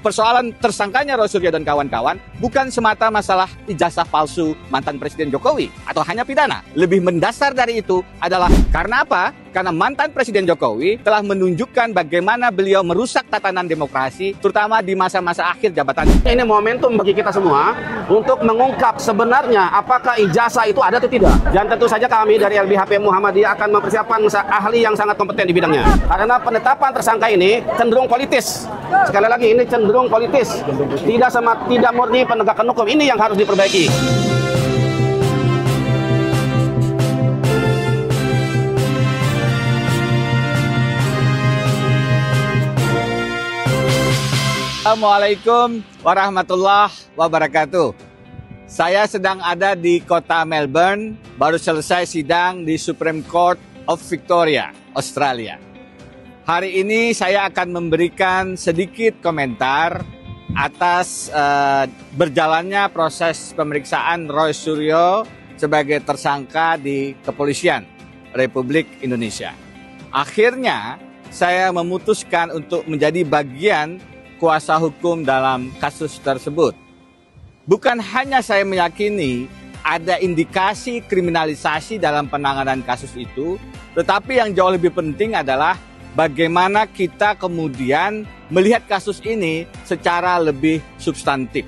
persoalan tersangkanya Roy Suryo dan kawan-kawan bukan semata masalah ijazah palsu mantan Presiden Jokowi atau hanya pidana. Lebih mendasar dari itu adalah karena apa? Karena mantan Presiden Jokowi telah menunjukkan bagaimana beliau merusak tatanan demokrasi, terutama di masa-masa akhir jabatannya. Ini momentum bagi kita semua untuk mengungkap sebenarnya apakah ijazah itu ada atau tidak. Dan tentu saja kami dari LBHP Muhammadiyah akan mempersiapkan ahli yang sangat kompeten di bidangnya. Karena penetapan tersangka ini cenderung politis. Sekali lagi, ini cenderung politis. Tidak murni penegakan hukum. Ini yang harus diperbaiki. Assalamualaikum warahmatullahi wabarakatuh. Saya sedang ada di kota Melbourne, baru selesai sidang di Supreme Court of Victoria, Australia. Hari ini saya akan memberikan sedikit komentar atas berjalannya proses pemeriksaan Roy Suryo sebagai tersangka di Kepolisian Republik Indonesia. Akhirnya saya memutuskan untuk menjadi bagian kuasa hukum dalam kasus tersebut. Bukan hanya saya meyakini ada indikasi kriminalisasi dalam penanganan kasus itu, tetapi yang jauh lebih penting adalah bagaimana kita kemudian melihat kasus ini secara lebih substantif.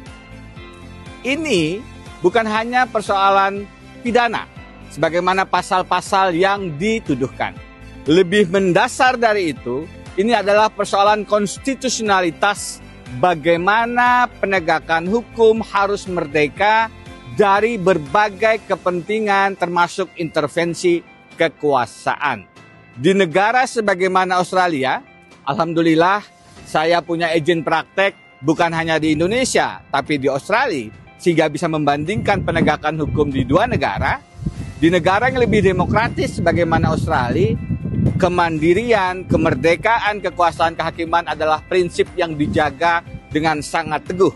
Ini bukan hanya persoalan pidana, sebagaimana pasal-pasal yang dituduhkan. Lebih mendasar dari itu, ini adalah persoalan konstitusionalitas, bagaimana penegakan hukum harus merdeka dari berbagai kepentingan termasuk intervensi kekuasaan. Di negara sebagaimana Australia, alhamdulillah saya punya izin praktek bukan hanya di Indonesia, tapi di Australia, sehingga bisa membandingkan penegakan hukum di dua negara. Di negara yang lebih demokratis sebagaimana Australia, kemandirian, kemerdekaan, kekuasaan kehakiman adalah prinsip yang dijaga dengan sangat teguh.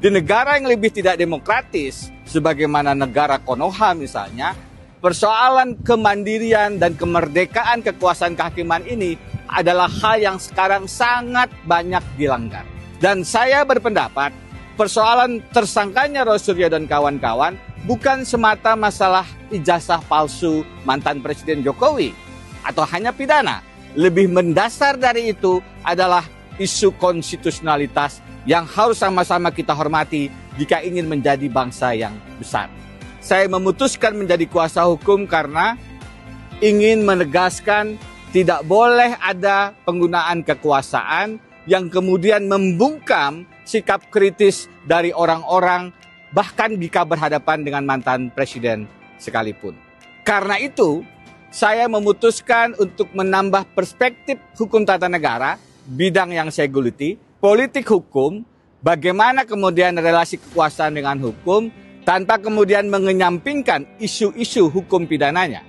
Di negara yang lebih tidak demokratis, sebagaimana negara Konoha misalnya, persoalan kemandirian dan kemerdekaan kekuasaan kehakiman ini adalah hal yang sekarang sangat banyak dilanggar. Dan saya berpendapat, persoalan tersangkanya Roy Suryo dan kawan-kawan bukan semata masalah ijazah palsu mantan Presiden Jokowi atau hanya pidana. Lebih mendasar dari itu adalah isu konstitusionalitas yang harus sama-sama kita hormati jika ingin menjadi bangsa yang besar. Saya memutuskan menjadi kuasa hukum karena ingin menegaskan tidak boleh ada penggunaan kekuasaan yang kemudian membungkam sikap kritis dari orang-orang bahkan jika berhadapan dengan mantan presiden sekalipun. Karena itu, saya memutuskan untuk menambah perspektif hukum tata negara, bidang yang saya geluti, politik hukum, bagaimana kemudian relasi kekuasaan dengan hukum, tanpa kemudian mengenyampingkan isu-isu hukum pidananya.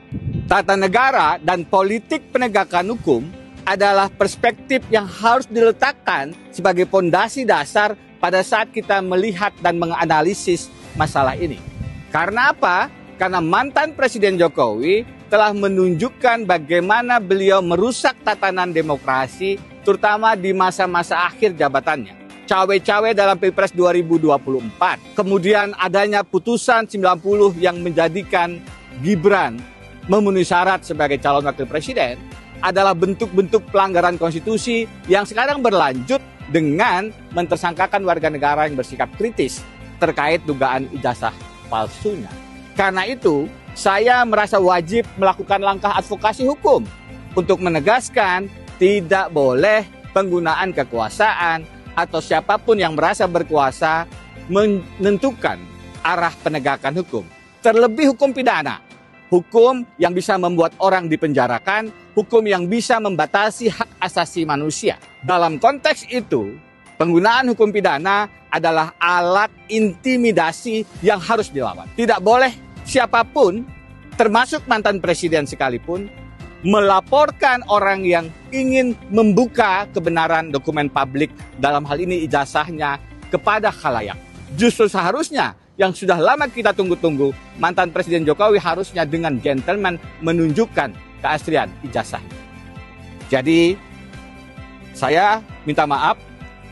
Tata negara dan politik penegakan hukum adalah perspektif yang harus diletakkan sebagai fondasi dasar pada saat kita melihat dan menganalisis masalah ini. Karena apa? Karena mantan Presiden Jokowi telah menunjukkan bagaimana beliau merusak tatanan demokrasi, terutama di masa-masa akhir jabatannya. Cawe-cawe dalam Pilpres 2024. Kemudian adanya putusan 90 yang menjadikan Gibran memenuhi syarat sebagai calon wakil presiden adalah bentuk-bentuk pelanggaran konstitusi yang sekarang berlanjut dengan mentersangkakan warga negara yang bersikap kritis terkait dugaan ijazah palsunya. Karena itu, saya merasa wajib melakukan langkah advokasi hukum untuk menegaskan tidak boleh penggunaan kekuasaan atau siapapun yang merasa berkuasa menentukan arah penegakan hukum. Terlebih hukum pidana, hukum yang bisa membuat orang dipenjarakan, hukum yang bisa membatasi hak asasi manusia. Dalam konteks itu, penggunaan hukum pidana adalah alat intimidasi yang harus dilawan. Tidak boleh siapapun, termasuk mantan presiden sekalipun, melaporkan orang yang ingin membuka kebenaran dokumen publik, dalam hal ini ijazahnya, kepada khalayak. Justru seharusnya yang sudah lama kita tunggu-tunggu, mantan Presiden Jokowi harusnya dengan gentleman menunjukkan keaslian ijazahnya. Jadi, saya minta maaf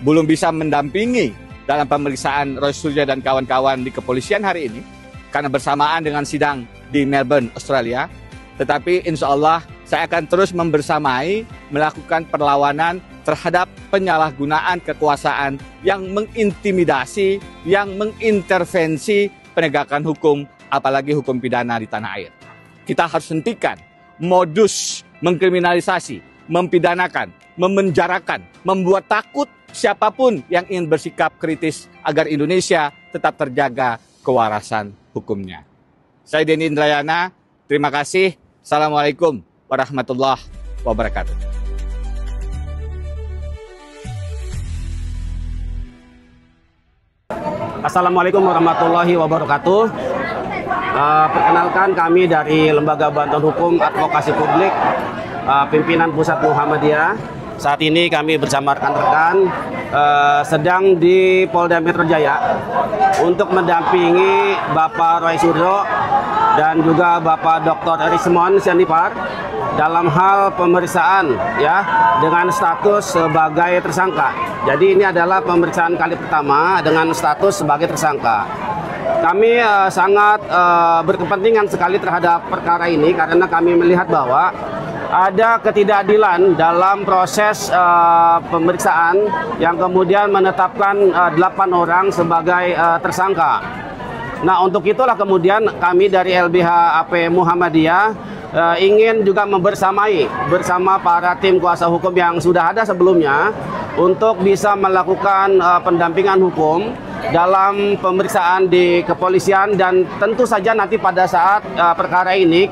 belum bisa mendampingi dalam pemeriksaan Roy Suryo dan kawan-kawan di kepolisian hari ini, karena bersamaan dengan sidang di Melbourne, Australia. Tetapi insya Allah saya akan terus membersamai melakukan perlawanan terhadap penyalahgunaan kekuasaan yang mengintimidasi, yang mengintervensi penegakan hukum, apalagi hukum pidana di tanah air. Kita harus hentikan modus mengkriminalisasi, mempidanakan, memenjarakan, membuat takut siapapun yang ingin bersikap kritis agar Indonesia tetap terjaga kewarasan hukumnya. Saya Denny Indrayana, terima kasih. Assalamualaikum warahmatullahi wabarakatuh. Assalamualaikum warahmatullahi wabarakatuh. Perkenalkan, kami dari Lembaga Bantuan Hukum Advokasi Publik, Pimpinan Pusat Muhammadiyah. Saat ini kami bersama rekan-rekan sedang di Polda Metro Jaya untuk mendampingi Bapak Roy Suryo dan juga Bapak Dr. Rismon Sianipar dalam hal pemeriksaan ya dengan status sebagai tersangka. Jadi ini adalah pemeriksaan kali pertama dengan status sebagai tersangka. Kami sangat berkepentingan sekali terhadap perkara ini karena kami melihat bahwa ada ketidakadilan dalam proses pemeriksaan yang kemudian menetapkan 8 orang sebagai tersangka. Nah, untuk itulah kemudian kami dari LBH AP Muhammadiyah ingin juga membersamai bersama para tim kuasa hukum yang sudah ada sebelumnya untuk bisa melakukan pendampingan hukum dalam pemeriksaan di kepolisian, dan tentu saja nanti pada saat perkara ini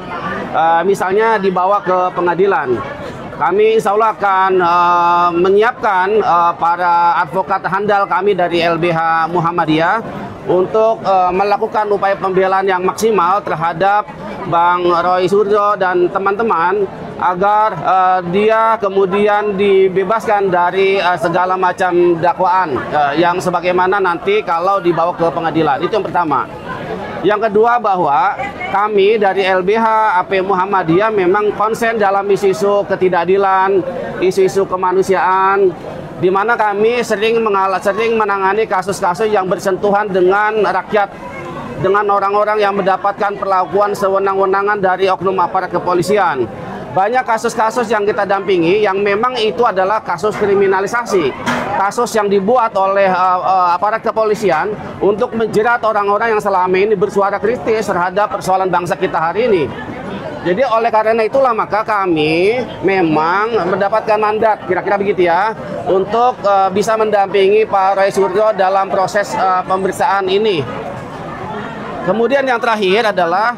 misalnya dibawa ke pengadilan, kami insya Allah akan menyiapkan para advokat handal kami dari LBH Muhammadiyah untuk melakukan upaya pembelaan yang maksimal terhadap Bang Roy Suryo dan teman-teman agar dia kemudian dibebaskan dari segala macam dakwaan yang sebagaimana nanti kalau dibawa ke pengadilan. Itu yang pertama. Yang kedua, bahwa kami dari LBH AP Muhammadiyah memang konsen dalam isu-isu ketidakadilan, isu-isu kemanusiaan, di mana kami sering menangani kasus-kasus yang bersentuhan dengan rakyat, dengan orang-orang yang mendapatkan perlakuan sewenang-wenangan dari oknum aparat kepolisian. Banyak kasus-kasus yang kita dampingi yang memang itu adalah kasus kriminalisasi, kasus yang dibuat oleh aparat kepolisian untuk menjerat orang-orang yang selama ini bersuara kritis terhadap persoalan bangsa kita hari ini. Jadi oleh karena itulah maka kami memang mendapatkan mandat, kira-kira begitu ya, untuk bisa mendampingi Pak Roy Suryo dalam proses pemeriksaan ini. Kemudian yang terakhir adalah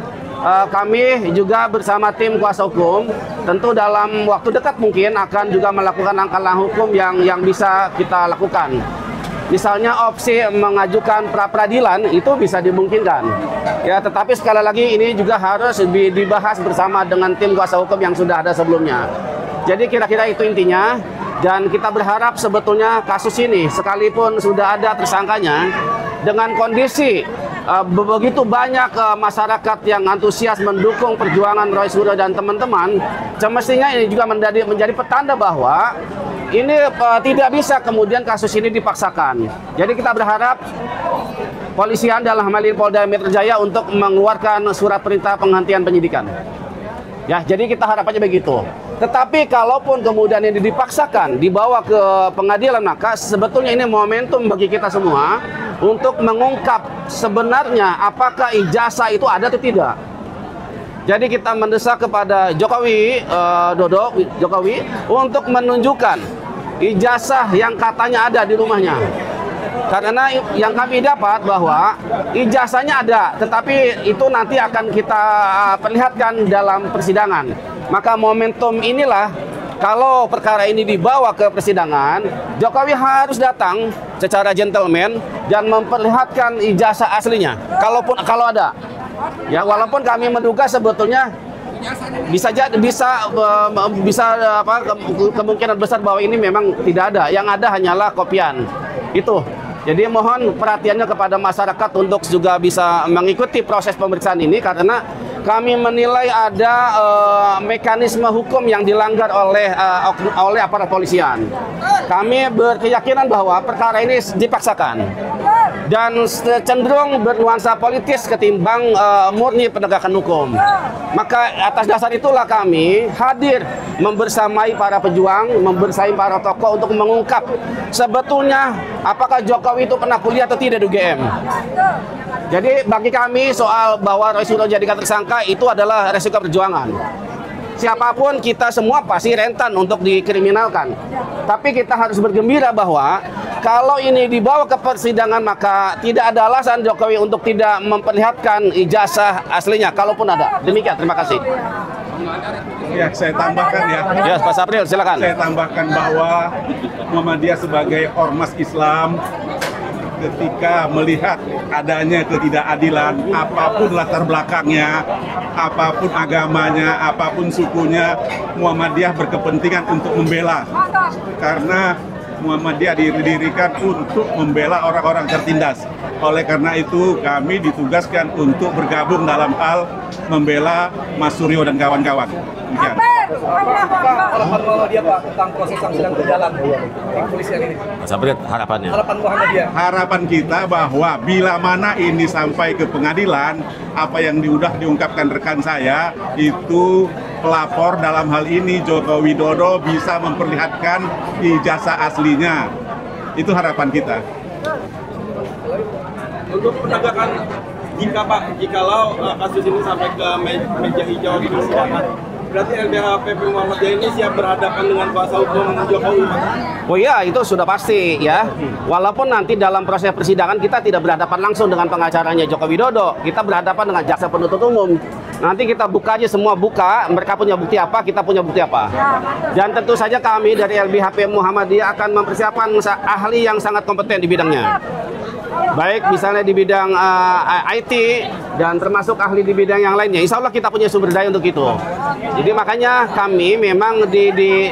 kami juga bersama tim kuasa hukum tentu dalam waktu dekat mungkin akan juga melakukan langkah-langkah hukum yang bisa kita lakukan. Misalnya opsi mengajukan pra-peradilan itu bisa dimungkinkan. Ya, tetapi sekali lagi ini juga harus dibahas bersama dengan tim kuasa hukum yang sudah ada sebelumnya. Jadi kira-kira itu intinya, dan kita berharap sebetulnya kasus ini sekalipun sudah ada tersangkanya, dengan kondisi begitu banyak masyarakat yang antusias mendukung perjuangan Roy Suryo dan teman-teman, semestinya ini juga menjadi petanda bahwa ini tidak bisa kemudian kasus ini dipaksakan. Jadi kita berharap polisian dalam hal ini Polda Metro Jaya untuk mengeluarkan surat perintah penghentian penyidikan. Ya, jadi kita harapannya begitu. Tetapi kalaupun kemudian ini dipaksakan dibawa ke pengadilan, maka sebetulnya ini momentum bagi kita semua untuk mengungkap sebenarnya apakah ijazah itu ada atau tidak. Jadi kita mendesak kepada Jokowi untuk menunjukkan ijazah yang katanya ada di rumahnya. Karena yang kami dapat bahwa ijazahnya ada, tetapi itu nanti akan kita perlihatkan dalam persidangan. Maka momentum inilah, kalau perkara ini dibawa ke persidangan, Jokowi harus datang secara gentleman dan memperlihatkan ijazah aslinya, kalau ada. Ya, walaupun kami menduga sebetulnya kemungkinan besar bahwa ini memang tidak ada. Yang ada hanyalah kopian. Itu. Jadi mohon perhatiannya kepada masyarakat untuk juga bisa mengikuti proses pemeriksaan ini, karena kami menilai ada mekanisme hukum yang dilanggar oleh aparat polisian. Kami berkeyakinan bahwa perkara ini dipaksakan dan cenderung bernuansa politis ketimbang murni penegakan hukum. Maka atas dasar itulah kami hadir membersamai para pejuang, membersamai para tokoh untuk mengungkap sebetulnya apakah Jokowi itu pernah kuliah atau tidak di UGM. Jadi bagi kami soal bahwa Roy Suryo dijadikan tersangka itu adalah resiko perjuangan. Siapapun kita semua pasti rentan untuk dikriminalkan. Tapi kita harus bergembira bahwa kalau ini dibawa ke persidangan maka tidak ada alasan Jokowi untuk tidak memperlihatkan ijazah aslinya, kalaupun ada. Demikian, terima kasih. Ya, saya tambahkan ya. Ya, Pak Sapril, silakan. Saya tambahkan bahwa Muhammadiyah sebagai ormas Islam ketika melihat adanya ketidakadilan, apapun latar belakangnya, apapun agamanya, apapun sukunya, Muhammadiyah berkepentingan untuk membela. Karena Muhammadiyah didirikan untuk membela orang-orang tertindas. Oleh karena itu kami ditugaskan untuk bergabung dalam hal membela Mas Suryo dan kawan-kawan. Demikian. Harapan Muhammadiyah Pak tentang proses yang sedang berjalan di kepolisian ini. Sapril, harapannya. Harapan Muhammadiyah. Harapan kita bahwa bila mana ini sampai ke pengadilan, apa yang sudah diungkapkan rekan saya, itu pelapor dalam hal ini Joko Widodo bisa memperlihatkan ijazah aslinya. Itu harapan kita. Untuk penegakan jikalau kasus ini sampai ke meja hijau di persidangan, berarti LBH PP Muhammadiyah ini siap berhadapan dengan kuasa hukum Jokowi? Oh iya, itu sudah pasti ya. Walaupun nanti dalam proses persidangan kita tidak berhadapan langsung dengan pengacaranya Joko Widodo, kita berhadapan dengan jaksa penuntut umum. Nanti kita buka aja semua, mereka punya bukti apa, kita punya bukti apa. Dan tentu saja kami dari LBHP Muhammadiyah akan mempersiapkan ahli yang sangat kompeten di bidangnya. Baik misalnya di bidang IT dan termasuk ahli di bidang yang lainnya. Insya Allah kita punya sumber daya untuk itu. Jadi makanya kami memang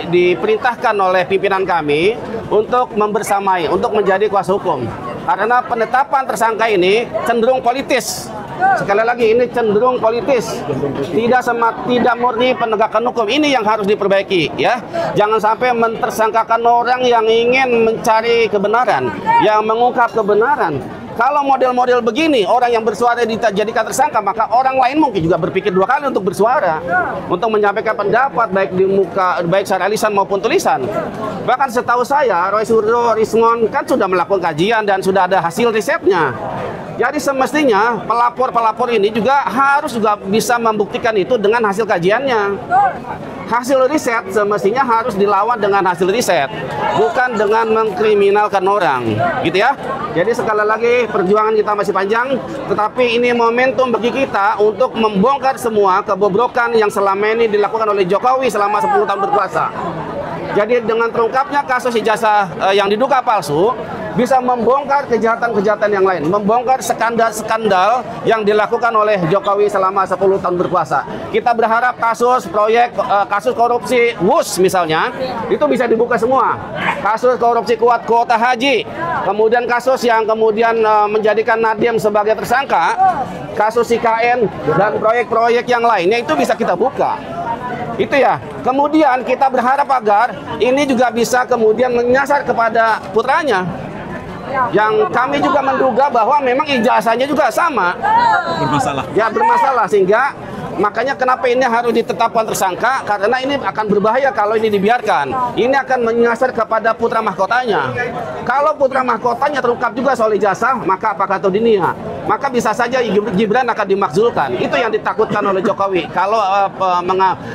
diperintahkan oleh pimpinan kami untuk membersamai, untuk menjadi kuasa hukum. Karena penetapan tersangka ini cenderung politis. Sekali lagi ini cenderung politis, tidak murni penegakan hukum. Ini yang harus diperbaiki ya. Jangan sampai mentersangkakan orang yang ingin mencari kebenaran, yang mengungkap kebenaran. Kalau model-model begini, orang yang bersuara dijadikan tersangka, maka orang lain mungkin juga berpikir dua kali untuk bersuara, untuk menyampaikan pendapat baik di muka, baik secara lisan maupun tulisan. Bahkan setahu saya, Roy Suryo Rismon kan sudah melakukan kajian dan sudah ada hasil risetnya. Jadi semestinya pelapor-pelapor ini juga harus bisa membuktikan itu dengan hasil kajiannya. Hasil riset semestinya harus dilawan dengan hasil riset, bukan dengan mengkriminalkan orang, gitu ya. Jadi sekali lagi perjuangan kita masih panjang, tetapi ini momentum bagi kita untuk membongkar semua kebobrokan yang selama ini dilakukan oleh Jokowi selama 10 tahun berkuasa. Jadi dengan terungkapnya kasus ijazah yang diduga palsu, bisa membongkar kejahatan-kejahatan yang lain, membongkar skandal-skandal yang dilakukan oleh Jokowi selama 10 tahun berkuasa. Kita berharap kasus korupsi WUS misalnya, itu bisa dibuka semua. Kasus korupsi kuota haji, kemudian kasus yang kemudian menjadikan Nadiem sebagai tersangka, kasus IKN, dan proyek-proyek yang lainnya itu bisa kita buka. Itu ya. Kemudian kita berharap agar ini juga bisa kemudian menyasar kepada putranya. Yang kami juga menduga bahwa memang ijazahnya juga sama. Bermasalah. Ya bermasalah, sehingga makanya kenapa ini harus ditetapkan tersangka, karena ini akan berbahaya kalau ini dibiarkan. Ini akan menyasar kepada putra mahkotanya. Kalau putra mahkotanya terungkap juga soal ijazah, maka apa kata dunia? Maka bisa saja Gibran akan dimakzulkan. Itu yang ditakutkan oleh Jokowi. Kalau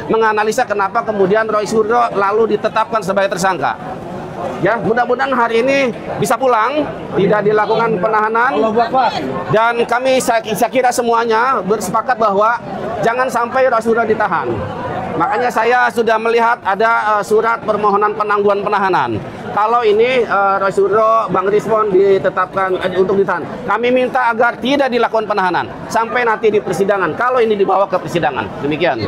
menganalisa kenapa kemudian Roy Suryo lalu ditetapkan sebagai tersangka. Ya, mudah-mudahan hari ini bisa pulang, tidak dilakukan penahanan. Dan kami saya kira semuanya bersepakat bahwa jangan sampai Roy Suryo ditahan. Makanya saya sudah melihat ada surat permohonan penangguhan penahanan. Kalau ini Roy Suryo, Bang Rismon ditetapkan untuk ditahan, kami minta agar tidak dilakukan penahanan sampai nanti di persidangan. Kalau ini dibawa ke persidangan, demikian.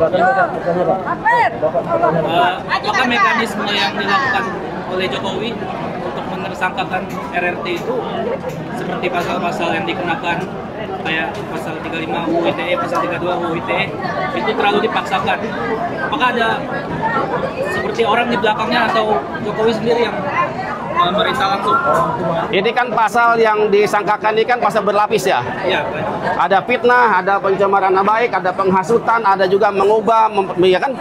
Apakah mekanisme yang dilakukan oleh Jokowi untuk mentersangkakan RRT itu seperti pasal-pasal yang dikenakan kayak pasal 35 UU ITE, pasal 32 UU ITE itu terlalu dipaksakan. Apakah ada seperti orang di belakangnya atau Jokowi sendiri yang memerintah langsung? Ini kan pasal yang disangkakan ini kan pasal berlapis ya. Iya, Pak. Ada fitnah, ada pencemaran nama baik, ada penghasutan, ada juga mengubah, ya kan,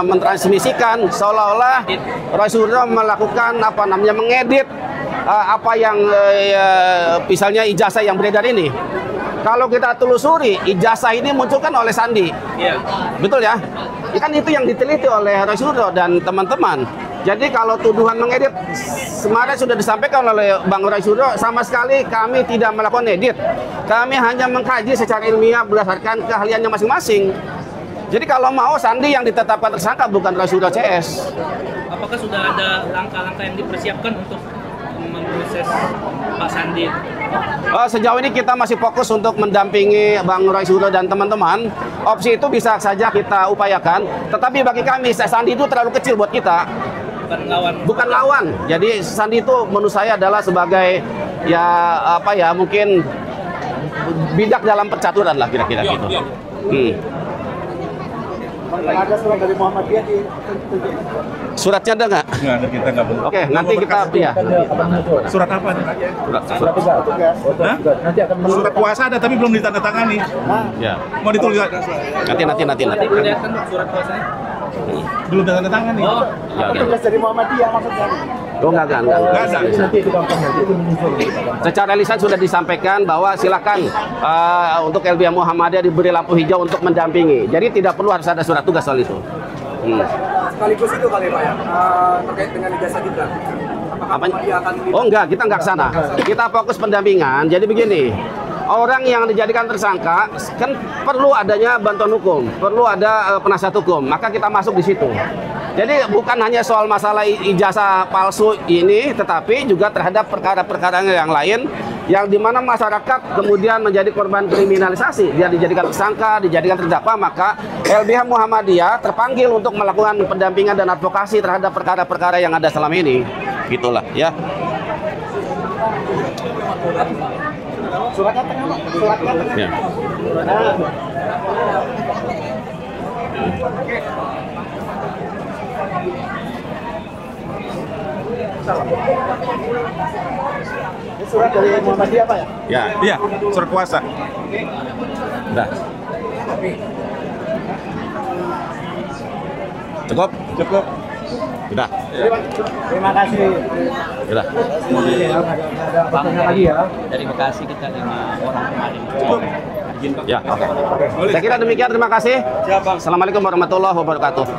mentransmisikan seolah-olah Rasulullah melakukan mengedit apa yang misalnya ijazah yang beredar ini. Kalau kita telusuri, ijazah ini munculkan oleh Sandi. Iya. Betul ya? Kan itu yang diteliti oleh Rasulullah dan teman-teman. Jadi kalau tuduhan mengedit, kemarin sudah disampaikan oleh Bang Rasulullah, sama sekali kami tidak melakukan edit. Kami hanya mengkaji secara ilmiah berdasarkan keahliannya masing-masing. Jadi kalau mau Sandi yang ditetapkan tersangka, bukan Rasulullah CS. Apakah sudah ada langkah-langkah yang dipersiapkan untuk memproses Pak Sandi? Sejauh ini kita masih fokus untuk mendampingi Bang Rasulullah dan teman-teman. Opsi itu bisa saja kita upayakan, tetapi bagi kami Sandi itu terlalu kecil buat kita. Bukan lawan. Jadi Sandi itu menurut saya adalah sebagai mungkin bidak dalam percaturan lah kira-kira gitu. Ada surat dari Muhammadiyah di Suratnya ada nggak? Nggak ada, kita nggak boleh. Oke, nanti kita Surat apa? surat Hah? nanti akan Surat kuasa ada tapi belum ditandatangani. ya. Mau ditulis Nanti. Kelihatan surat kuasanya? belum ditandatangani. Oh, Ya, tugas dari Muhammadiyah maksudnya. Oh, enggak. Nggak ada. Nanti itu gampang itu menyusul. Secara lisan sudah disampaikan bahwa silakan untuk LBH Muhammadiyah diberi lampu hijau untuk mendampingi. Jadi tidak perlu harus ada surat tugas soal itu. sekaligus itu kali Pak ya, terkait dengan ijazah Gibran. Apakah dia akan Oh enggak, kita enggak ke sana. Kita fokus pendampingan. Jadi begini, orang yang dijadikan tersangka kan perlu adanya bantuan hukum, perlu ada penasihat hukum. Maka kita masuk di situ. Jadi bukan hanya soal masalah ijazah palsu ini, tetapi juga terhadap perkara-perkara yang lain yang dimana masyarakat kemudian menjadi korban kriminalisasi. Dia dijadikan tersangka, dijadikan terdakwa, maka LBH Muhammadiyah terpanggil untuk melakukan pendampingan dan advokasi terhadap perkara-perkara yang ada selama ini. Gitulah ya. Suratnya tengah, Pak. Suratnya tengah. Ya. Ini surat dari Muhammadiyah, Pak ya? Ya, Iya, surat kuasa. udah. Cukup? Cukup. Udah. Terima kasih. Udah. Ada pertanyaan lagi ya? dari Bekasi kita 5 orang kemarin. Cukup. Ya. Saya kira demikian, terima kasih. Assalamualaikum warahmatullahi wabarakatuh.